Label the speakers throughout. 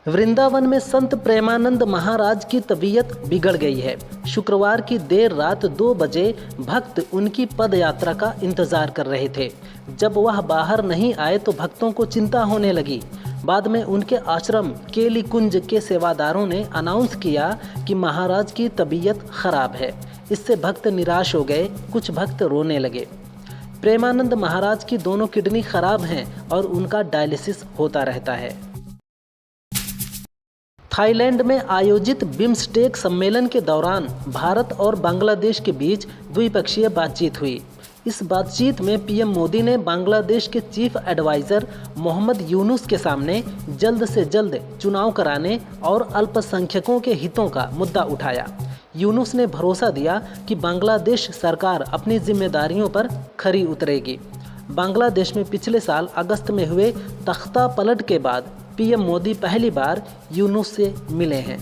Speaker 1: वृंदावन में संत प्रेमानंद महाराज की तबीयत बिगड़ गई है। शुक्रवार की देर रात 2 बजे भक्त उनकी पद यात्रा का इंतजार कर रहे थे। जब वह बाहर नहीं आए तो भक्तों को चिंता होने लगी। बाद में उनके आश्रम केली कुंज के सेवादारों ने अनाउंस किया कि महाराज की तबीयत खराब है। इससे भक्त निराश हो गए, कुछ भक्त रोने लगे। प्रेमानंद महाराज की दोनों किडनी खराब हैं और उनका डायलिसिस होता रहता है। थाईलैंड में आयोजित बिम्स्टेक सम्मेलन के दौरान भारत और बांग्लादेश के बीच द्विपक्षीय बातचीत हुई। इस बातचीत में पीएम मोदी ने बांग्लादेश के चीफ एडवाइज़र मोहम्मद यूनुस के सामने जल्द से जल्द चुनाव कराने और अल्पसंख्यकों के हितों का मुद्दा उठाया। यूनुस ने भरोसा दिया कि बांग्लादेश सरकार अपनी जिम्मेदारियों पर खरी उतरेगी। बांग्लादेश में पिछले साल अगस्त में हुए तख्ता पलट के बाद पीएम मोदी पहली बार यूनुस से मिले हैं।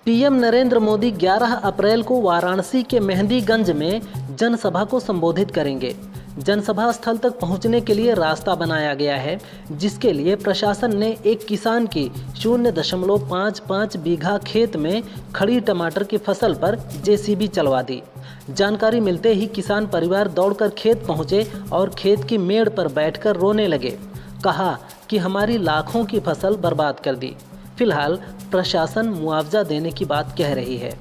Speaker 1: पीएम नरेंद्र मोदी 11 अप्रैल को वाराणसी के मेहंदीगंज में जनसभा को संबोधित करेंगे। जनसभा स्थल तक पहुंचने के लिए रास्ता बनाया गया है, जिसके लिए प्रशासन ने एक किसान की 0.55 बीघा खेत में खड़ी टमाटर की फसल पर जेसीबी चलवा दी। जानकारी मिलते ही किसान परिवार दौड़कर खेत पहुंचे और खेत की मेड़ पर बैठकर रोने लगे। कहा कि हमारी लाखों की फसल बर्बाद कर दी। फिलहाल प्रशासन मुआवजा देने की बात कह रही है।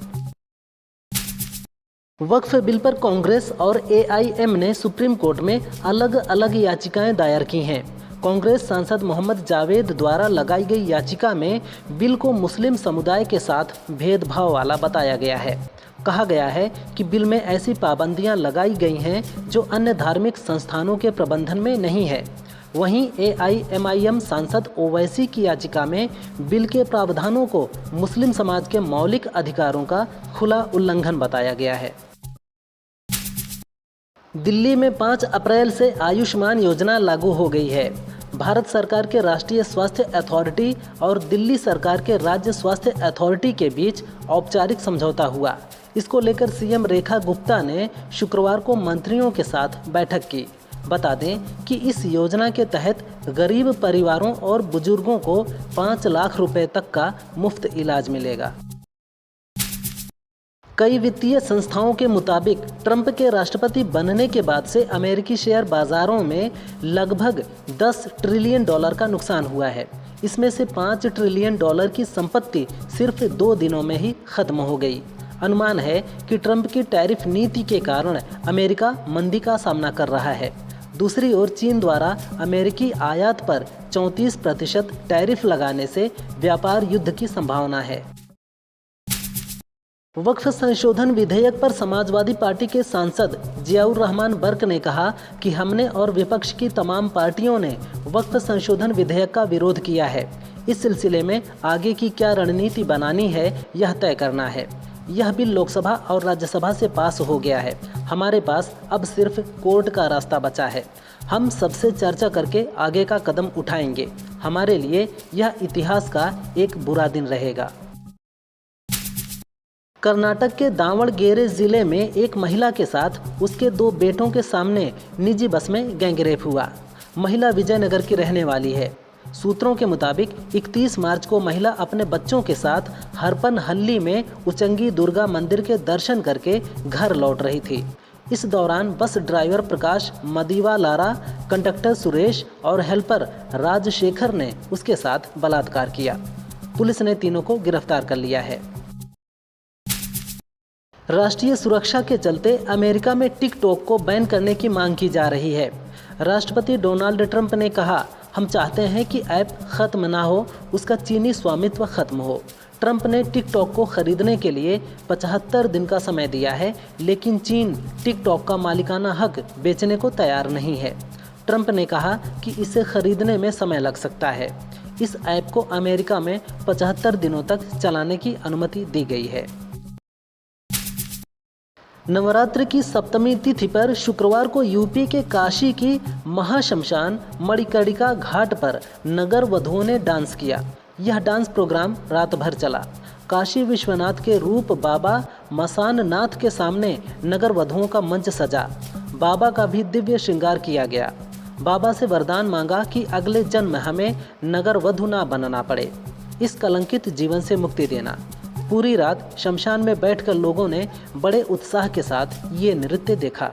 Speaker 1: वक्फ बिल पर कांग्रेस और एआईएम ने सुप्रीम कोर्ट में अलग अलग याचिकाएं दायर की हैं। कांग्रेस सांसद मोहम्मद जावेद द्वारा लगाई गई याचिका में बिल को मुस्लिम समुदाय के साथ भेदभाव वाला बताया गया है। कहा गया है कि बिल में ऐसी पाबंदियां लगाई गई हैं जो अन्य धार्मिक संस्थानों के प्रबंधन में नहीं है। वहीं एआईएमआईएम सांसद ओवैसी की याचिका में बिल के प्रावधानों को मुस्लिम समाज के मौलिक अधिकारों का खुला उल्लंघन बताया गया है। दिल्ली में 5 अप्रैल से आयुष्मान योजना लागू हो गई है। भारत सरकार के राष्ट्रीय स्वास्थ्य अथॉरिटी और दिल्ली सरकार के राज्य स्वास्थ्य अथॉरिटी के बीच औपचारिक समझौता हुआ। इसको लेकर सीएम रेखा गुप्ता ने शुक्रवार को मंत्रियों के साथ बैठक की। बता दें कि इस योजना के तहत गरीब परिवारों और बुजुर्गों को 5 लाख रुपए तक का मुफ्त इलाज मिलेगा। कई वित्तीय संस्थाओं के मुताबिक ट्रंप के राष्ट्रपति बनने के बाद से अमेरिकी शेयर बाजारों में लगभग $10 ट्रिलियन का नुकसान हुआ है। इसमें से $5 ट्रिलियन की संपत्ति सिर्फ 2 दिनों में ही खत्म हो गई। अनुमान है कि ट्रंप की टैरिफ नीति के कारण अमेरिका मंदी का सामना कर रहा है। दूसरी ओर चीन द्वारा अमेरिकी आयात पर 34% टैरिफ लगाने से व्यापार युद्ध की संभावना है। वक्फ संशोधन विधेयक पर समाजवादी पार्टी के सांसद जियाउर रहमान बर्क ने कहा कि हमने और विपक्ष की तमाम पार्टियों ने वक्फ संशोधन विधेयक का विरोध किया है। इस सिलसिले में आगे की क्या रणनीति बनानी है, यह तय करना है। यह बिल लोकसभा और राज्यसभा से पास हो गया है। हमारे पास अब सिर्फ कोर्ट का रास्ता बचा है। हम सबसे चर्चा करके आगे का कदम उठाएंगे। हमारे लिए यह इतिहास का एक बुरा दिन रहेगा। कर्नाटक के दावणगेरे जिले में एक महिला के साथ उसके 2 बेटों के सामने निजी बस में गैंगरेप हुआ। महिला विजयनगर की रहने वाली है। सूत्रों के मुताबिक 31 मार्च को महिला अपने बच्चों के साथ हरपनहल्ली में उचंगी दुर्गा मंदिर के दर्शन करके घर लौट रही थी। इस दौरान बस ड्राइवर प्रकाश मदीवालारा, कंडक्टर सुरेश और हेल्पर राजशेखर ने उसके साथ बलात्कार किया। पुलिस ने तीनों को गिरफ्तार कर लिया है। राष्ट्रीय सुरक्षा के चलते अमेरिका में टिकटॉक को बैन करने की मांग की जा रही है। राष्ट्रपति डोनाल्ड ट्रंप ने कहा, हम चाहते हैं कि ऐप खत्म ना हो, उसका चीनी स्वामित्व खत्म हो। ट्रंप ने टिकटॉक को खरीदने के लिए 75 दिन का समय दिया है, लेकिन चीन टिकटॉक का मालिकाना हक बेचने को तैयार नहीं है। ट्रंप ने कहा कि इसे खरीदने में समय लग सकता है। इस ऐप को अमेरिका में 75 दिनों तक चलाने की अनुमति दी गई है। नवरात्र की सप्तमी तिथि पर शुक्रवार को यूपी के काशी की महाशमशान मणिकर्णिका घाट पर नगर वधुओं ने डांस किया। यह डांस प्रोग्राम रात भर चला। काशी विश्वनाथ के रूप बाबा मसान नाथ के सामने नगर वधुओं का मंच सजा। बाबा का भी दिव्य श्रृंगार किया गया। बाबा से वरदान मांगा कि अगले जन्म हमें नगर वधु ना बनना पड़े, इस कलंकित जीवन से मुक्ति देना। पूरी रात शमशान में बैठकर लोगों ने बड़े उत्साह के साथ ये नृत्य देखा।